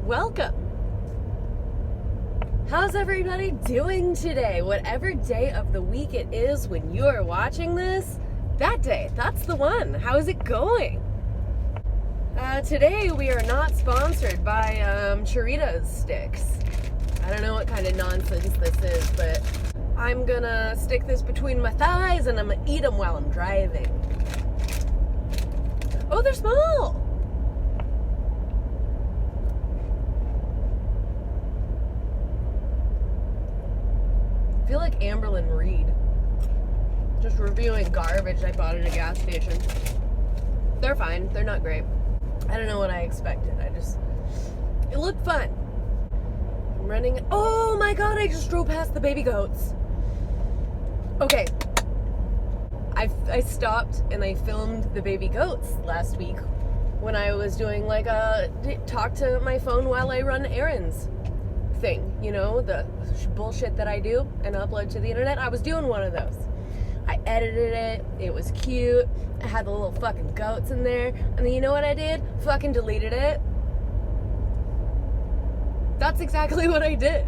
welcome. How's everybody doing today? Whatever day of the week it is when you are watching this, that day, that's the one. How is it going? Today we are not sponsored by Choritos sticks. I don't know what kind of nonsense this is, but I'm gonna stick this between my thighs and I'm gonna eat them while I'm driving. Oh, they're small! I feel like Amberlyn Reed. Just reviewing garbage I bought at a gas station. They're fine. They're not great. I don't know what I expected. It looked fun. I'm running. Oh my god, I just drove past the baby goats. Okay. I stopped and I filmed the baby goats last week when I was doing like a talk to my phone while I run errands thing. You know, the bullshit that I do and upload to the internet. I was doing one of those. I edited it. It was cute. I had the little fucking goats in there. And then you know what I did? Fucking deleted it. That's exactly what I did.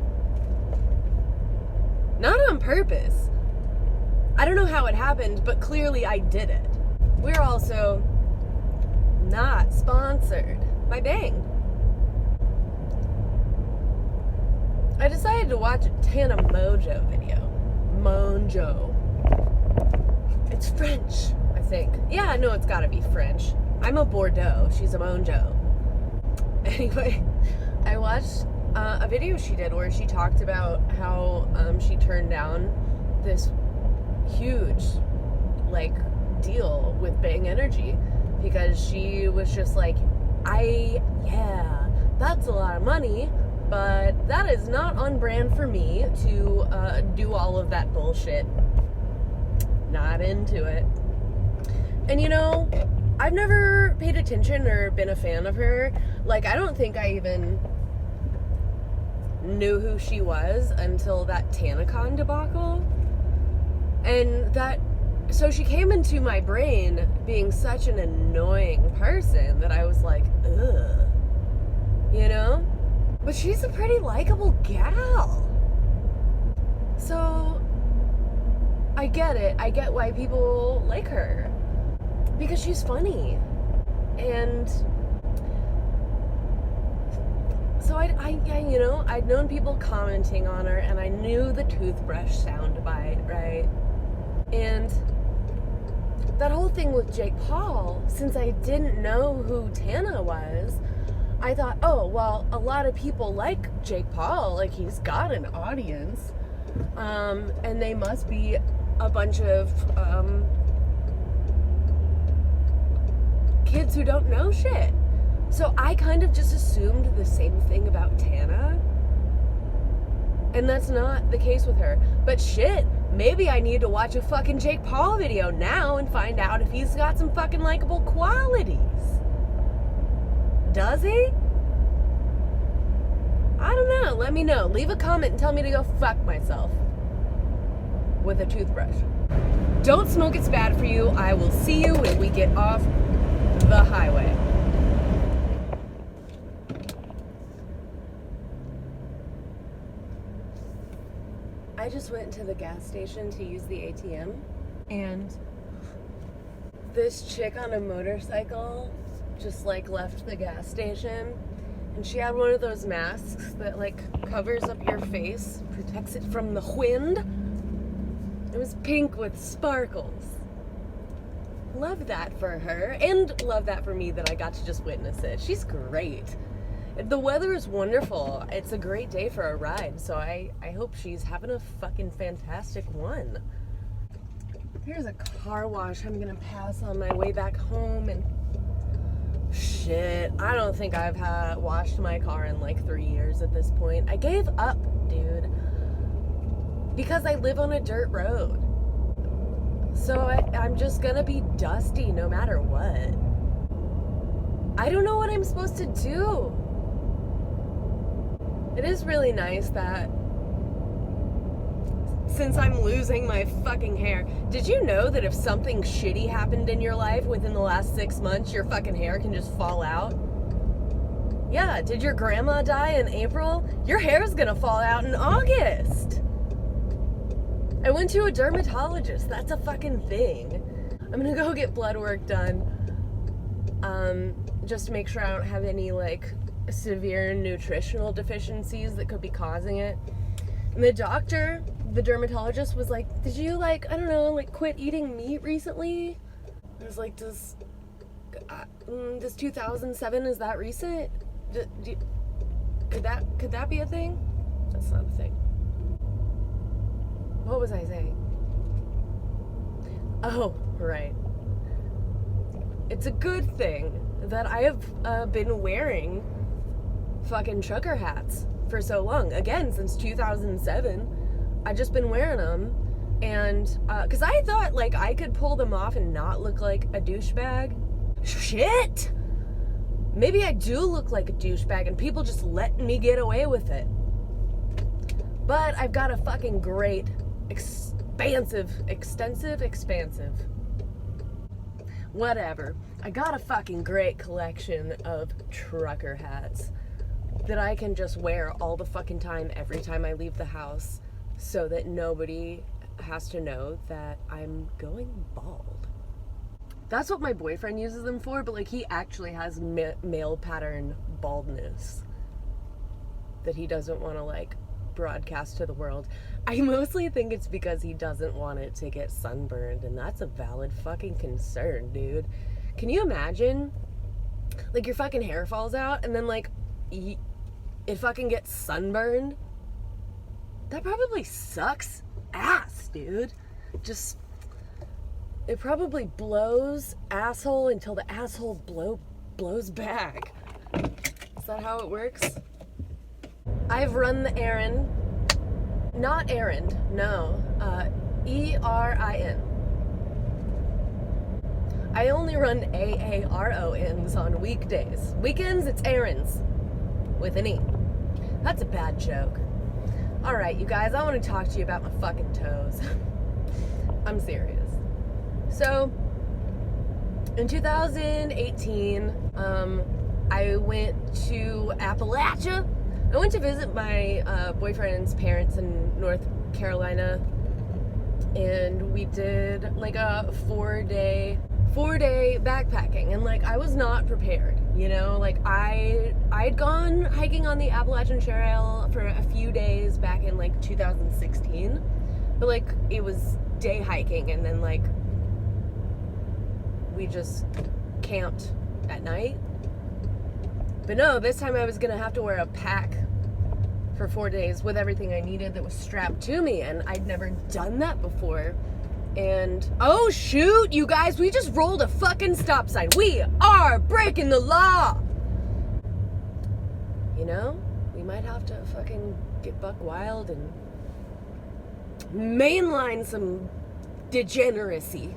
Not on purpose. I don't know how it happened, but clearly I did it. We're also not sponsored by Bang. I decided to watch a Tana Mojo video. Monjo. It's French, I think. Yeah, no, it's gotta be French. I'm a Bordeaux. She's a Monjo. Anyway, I watched a video she did where she talked about how she turned down this huge, like, deal with Bang Energy because she was just like, yeah, that's a lot of money, but that is not on brand for me to do all of that bullshit. Not into it. And you know, I've never paid attention or been a fan of her. Like, I don't think I even knew who she was until that TanaCon debacle. And so she came into my brain being such an annoying person that I was like, ugh. You know? But she's a pretty likable gal. So I get it. I get why people like her. Because she's funny. And so you know, I'd known people commenting on her, and I knew the toothbrush soundbite, right? And that whole thing with Jake Paul, since I didn't know who Tana was, I thought, oh, well, a lot of people like Jake Paul. Like, he's got an audience. And they must be a bunch of kids who don't know shit. So I kind of just assumed the same thing about Tana. And that's not the case with her. But shit, maybe I need to watch a fucking Jake Paul video now and find out if he's got some fucking likable qualities. Does he? I don't know. Let me know. Leave a comment and tell me to go fuck myself with a toothbrush. Don't smoke, it's bad for you. I will see you when we get off the highway. I just went to the gas station to use the ATM, and this chick on a motorcycle just like left the gas station, and she had one of those masks that like covers up your face, protects it from the wind. It was pink with sparkles. Love that for her, and love that for me that I got to just witness it. She's great. The weather is wonderful. It's a great day for a ride, so I hope she's having a fucking fantastic one. Here's a car wash I'm gonna pass on my way back home, and shit, I don't think I've washed my car in like 3 years at this point. I gave up, dude, because I live on a dirt road. So I'm just gonna be dusty no matter what. I don't know what I'm supposed to do. It is really nice that since I'm losing my fucking hair, did you know that if something shitty happened in your life within the last 6 months, your fucking hair can just fall out? Yeah, did your grandma die in April? Your hair's gonna fall out in August. I went to a dermatologist. That's a fucking thing. I'm gonna go get blood work done. Just to make sure I don't have any, like, severe nutritional deficiencies that could be causing it. And the doctor, the dermatologist, was like, did you, like, I don't know, like, quit eating meat recently? I was like, does 2007, is that recent? Could that be a thing? That's not a thing. What was I saying? Oh, right. It's a good thing that I have been wearing fucking trucker hats for so long. Again, since 2007, I've just been wearing them. And, cause I thought, like, I could pull them off and not look like a douchebag. Shit! Maybe I do look like a douchebag and people just let me get away with it. But I've got a fucking great, expansive, whatever. I got a fucking great collection of trucker hats that I can just wear all the fucking time, every time I leave the house, so that nobody has to know that I'm going bald. That's what my boyfriend uses them for, but, like, he actually has male pattern baldness that he doesn't want to, like, broadcast to the world. I mostly think it's because he doesn't want it to get sunburned, and that's a valid fucking concern, dude. Can you imagine, like, your fucking hair falls out and then, like, it fucking gets sunburned? That probably sucks ass, dude. Just, it probably blows asshole until the asshole blows back. Is that how it works? I've run the errand. Not errand, no. ERIN. I only run AARONs on weekdays. Weekends, it's errands. With an E. That's a bad joke. Alright, you guys, I want to talk to you about my fucking toes. I'm serious. So, in 2018, I went to Appalachia. I went to visit my boyfriend's parents in North Carolina, and we did like a four-day backpacking, and like I was not prepared, you know, like I'd gone hiking on the Appalachian Trail for a few days back in like 2016, but like it was day hiking, and then like we just camped at night. But no, this time I was gonna have to wear a pack for 4 days with everything I needed that was strapped to me, and I'd never done that before. And oh shoot, you guys, we just rolled a fucking stop sign. We are breaking the law. You know, we might have to fucking get buck wild and mainline some degeneracy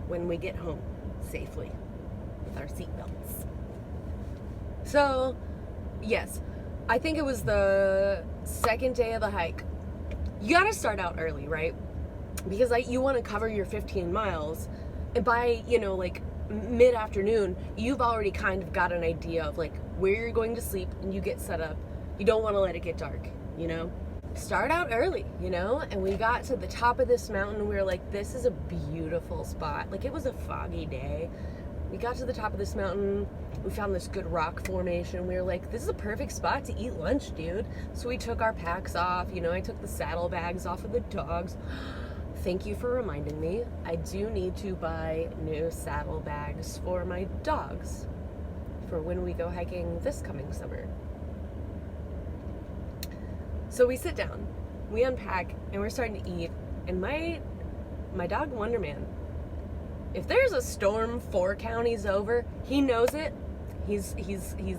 when we get home safely with our seatbelts. So, yes, I think it was the second day of the hike. You gotta start out early, right? Because you want to cover your 15 miles, and by, you know, like mid-afternoon, you've already kind of got an idea of like where you're going to sleep, and you get set up. You don't want to let it get dark, you know? Start out early, you know? And we got to the top of this mountain, and we were like, this is a beautiful spot. Like, it was a foggy day. We got to the top of this mountain, we found this good rock formation. We were like, this is a perfect spot to eat lunch, dude. So we took our packs off, you know, I took the saddlebags off of the dogs. Thank you for reminding me. I do need to buy new saddlebags for my dogs for when we go hiking this coming summer. So we sit down, we unpack, and we're starting to eat, and my dog Wonderman, if there's a storm 4 counties over, he knows it. He's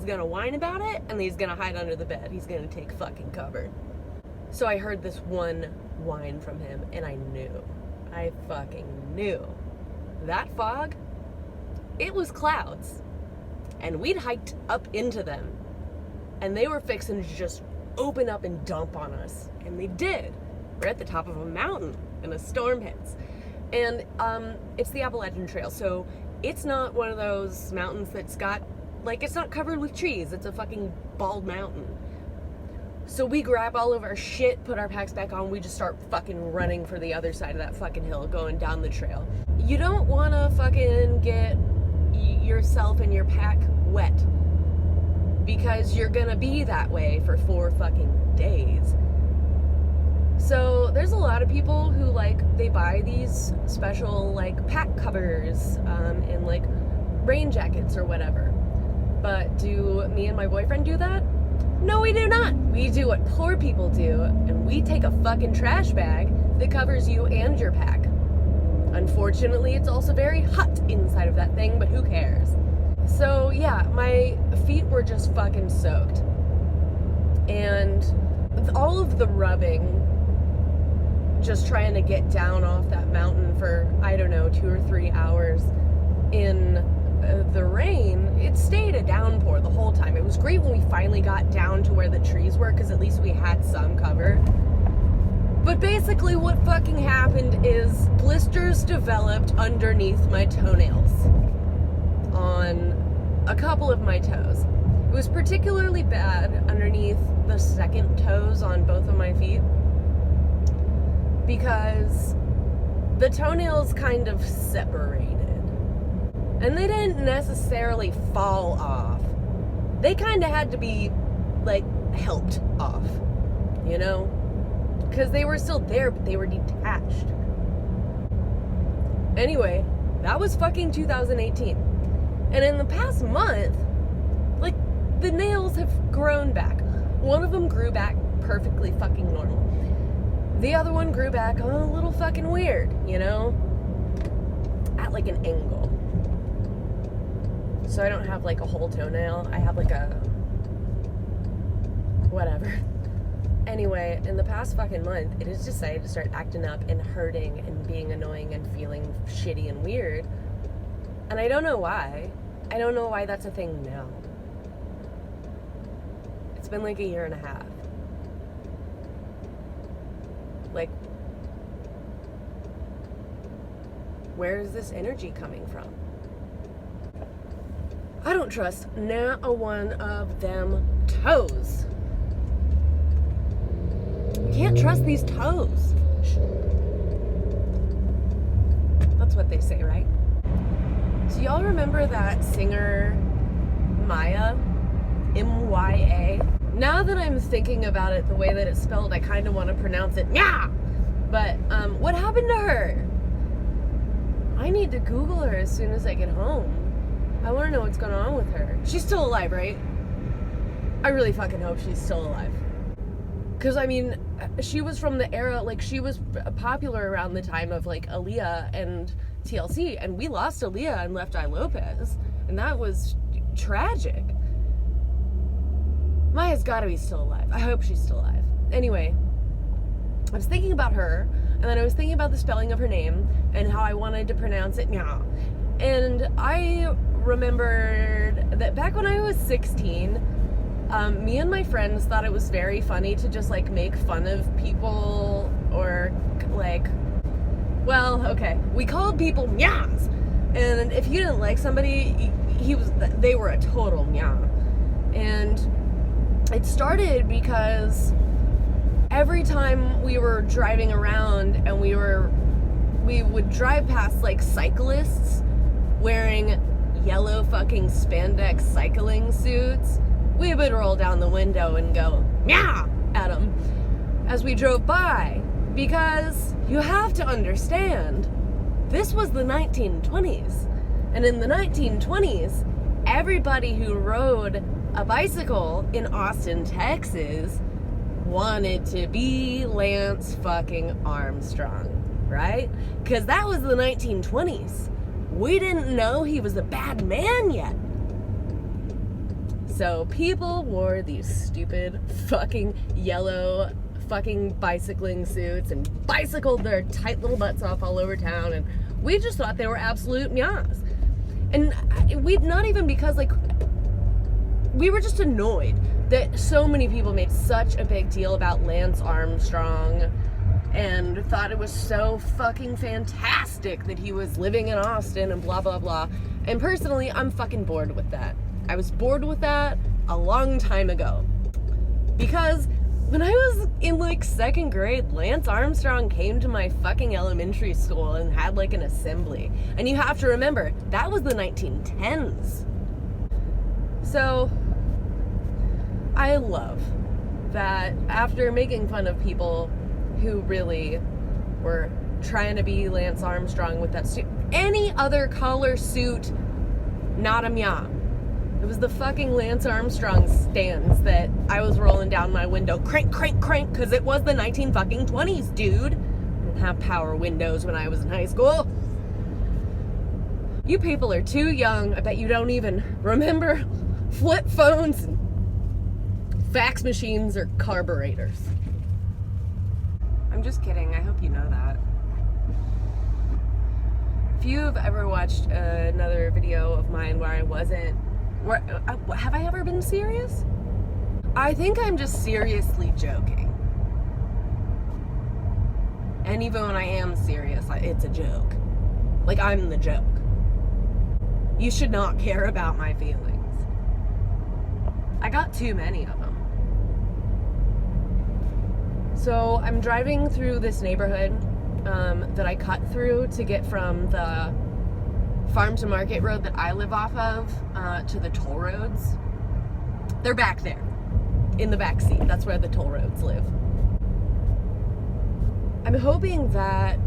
gonna whine about it, and he's gonna hide under the bed. He's gonna take fucking cover. So I heard this one whine from him, and I fucking knew. That fog, it was clouds. And we'd hiked up into them, and they were fixing to just open up and dump on us. And they did. We're at the top of a mountain, and a storm hits. And it's the Appalachian Trail, so it's not one of those mountains that's got like, it's not covered with trees. It's a fucking bald mountain. So we grab all of our shit, put our packs back on, we just start fucking running for the other side of that fucking hill, going down the trail. You don't want to fucking get yourself and your pack wet, because you're gonna be that way for 4 fucking days. So there's a lot of people who, like, they buy these special, like, pack covers and, like, rain jackets or whatever. But do me and my boyfriend do that? No, we do not. We do what poor people do, and we take a fucking trash bag that covers you and your pack. Unfortunately, it's also very hot inside of that thing, but who cares? So yeah, my feet were just fucking soaked. And all of the rubbing, just trying to get down off that mountain for, I don't know, 2 or 3 hours in the rain, it stayed a downpour the whole time. It was great when we finally got down to where the trees were, because at least we had some cover. But basically what fucking happened is blisters developed underneath my toenails on a couple of my toes. It was particularly bad underneath the second toes on both of my feet, because the toenails kind of separated. And they didn't necessarily fall off. They kind of had to be, like, helped off, you know? Because they were still there, but they were detached. Anyway, that was fucking 2018. And in the past month, like, the nails have grown back. One of them grew back perfectly fucking normal. The other one grew back a little fucking weird, you know? At, like, an angle. So I don't have, like, a whole toenail. I have, like, a... whatever. Anyway, in the past fucking month, it has decided to start acting up and hurting and being annoying and feeling shitty and weird. And I don't know why. I don't know why that's a thing now. It's been, like, 1.5 years. Like, where is this energy coming from? I don't trust not a one of them toes. You can't trust these toes. That's what they say, right? Do y'all remember that singer Maya? M-Y-A? Now that I'm thinking about it the way that it's spelled, I kind of want to pronounce it Nya! But what happened to her? I need to Google her as soon as I get home. I want to know what's going on with her. She's still alive, right? I really fucking hope she's still alive. Because, I mean, she was from the era, like, she was popular around the time of, like, Aaliyah and TLC. And we lost Aaliyah and left I Lopez. And that was tragic. Maya's gotta be still alive. I hope she's still alive. Anyway, I was thinking about her, and then I was thinking about the spelling of her name and how I wanted to pronounce it. And I remembered that back when I was 16, me and my friends thought it was very funny to just, like, make fun of people, or, like, well, okay, we called people nyas, and if you didn't like somebody, they were a total nya. And it started because every time we were driving around and we would drive past, like, cyclists wearing yellow fucking spandex cycling suits, we would roll down the window and go meow at them as we drove by, because you have to understand, this was the 1920s, and in the 1920s, everybody who rode a bicycle in Austin, Texas wanted to be Lance fucking Armstrong, right? Because that was the 1920s. We didn't know he was a bad man yet. So people wore these stupid fucking yellow fucking bicycling suits and bicycled their tight little butts off all over town, and we just thought they were absolute nyas. And we, not even because, like, we were just annoyed that so many people made such a big deal about Lance Armstrong and thought it was so fucking fantastic that he was living in Austin and blah, blah, blah. And personally, I'm fucking bored with that. I was bored with that a long time ago. Because when I was in like 2nd grade, Lance Armstrong came to my fucking elementary school and had like an assembly. And you have to remember, that was the 1910s. So, I love that after making fun of people who really were trying to be Lance Armstrong with that suit, any other color suit, not a meow. It was the fucking Lance Armstrong stands that I was rolling down my window, crank, crank, crank, because it was the 1920s, dude. I didn't have power windows when I was in high school. You people are too young. I bet you don't even remember flip phones and fax machines or carburetors. I'm just kidding. I hope you know that. If you've ever watched another video of mine where I wasn't, have I ever been serious? I think I'm just seriously joking. And even when I am serious, it's a joke. Like, I'm the joke. You should not care about my feelings. I got too many of them. So I'm driving through this neighborhood that I cut through to get from the farm to market road that I live off of to the toll roads. They're back there in the back seat. That's where the toll roads live. I'm hoping that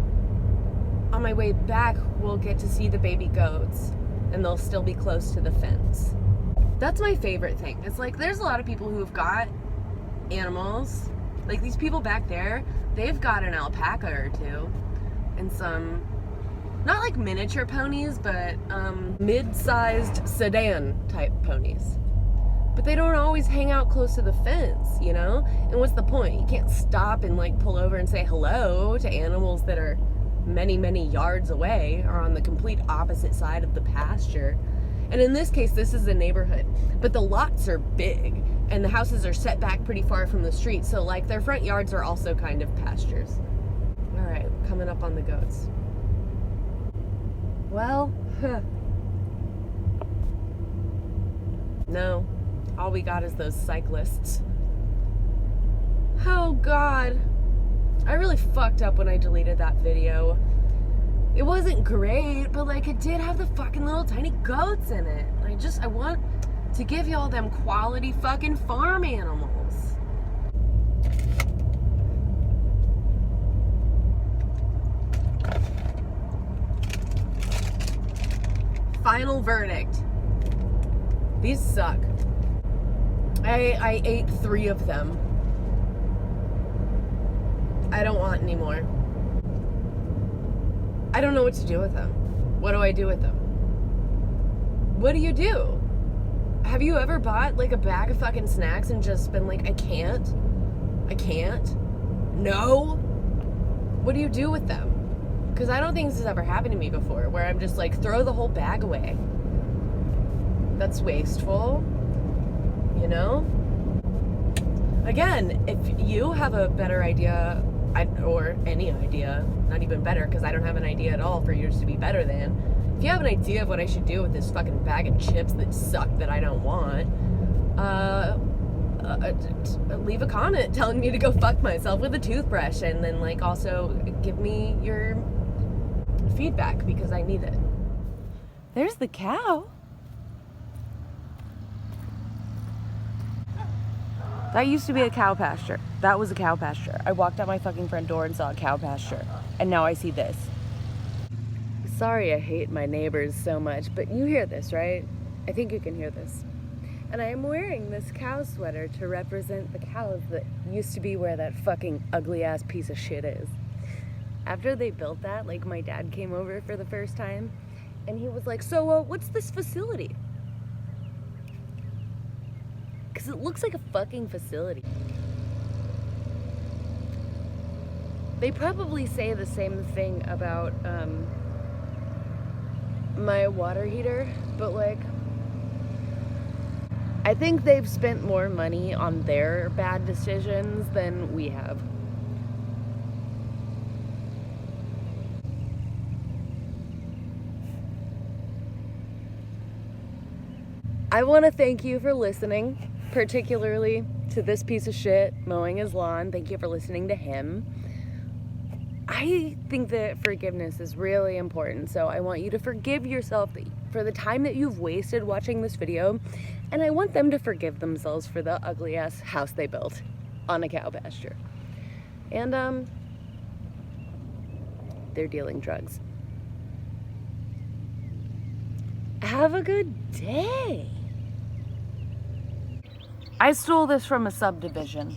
on my way back we'll get to see the baby goats and they'll still be close to the fence. That's my favorite thing. It's like there's a lot of people who have got animals. Like these people back there, they've got an alpaca or two and some, not like miniature ponies, but mid-sized sedan type ponies. But they don't always hang out close to the fence, you know? And what's the point? You can't stop and like pull over and say hello to animals that are many, many yards away or on the complete opposite side of the pasture. And in this case, this is a neighborhood, but the lots are big and the houses are set back pretty far from the street. So like their front yards are also kind of pastures. All right, coming up on the goats. Well, no, all we got is those cyclists. Oh God, I really fucked up when I deleted that video. It wasn't great, but like it did have the fucking little tiny goats in it. I want to give y'all them quality fucking farm animals. Final verdict. These suck. I ate 3 of them. I don't want any more. I don't know what to do with them. What do I do with them? What do you do? Have you ever bought like a bag of fucking snacks and just been like, I can't? No? What do you do with them? Because I don't think this has ever happened to me before, where I'm just like, throw the whole bag away. That's wasteful, you know? Again, if you have a better idea, or any idea, not even better, because I don't have an idea at all for yours to be better than. If you have an idea of what I should do with this fucking bag of chips that suck that I don't want, leave a comment telling me to go fuck myself with a toothbrush, and then like also give me your feedback because I need it. There's the cow. That used to be a cow pasture. That was a cow pasture. I walked out my fucking front door and saw a cow pasture. And now I see this. Sorry I hate my neighbors so much, but you hear this, right? I think you can hear this. And I am wearing this cow sweater to represent the cows that used to be where that fucking ugly ass piece of shit is. After they built that, like my dad came over for the first time and he was like, so what's this facility? Because it looks like a fucking facility. They probably say the same thing about my water heater, but like, I think they've spent more money on their bad decisions than we have. I want to thank you for listening, particularly to this piece of shit mowing his lawn. Thank you for listening to him. I think that forgiveness is really important, so I want you to forgive yourself for the time that you've wasted watching this video, and I want them to forgive themselves for the ugly ass house they built on a cow pasture. And they're dealing drugs. Have a good day. I stole this from a subdivision.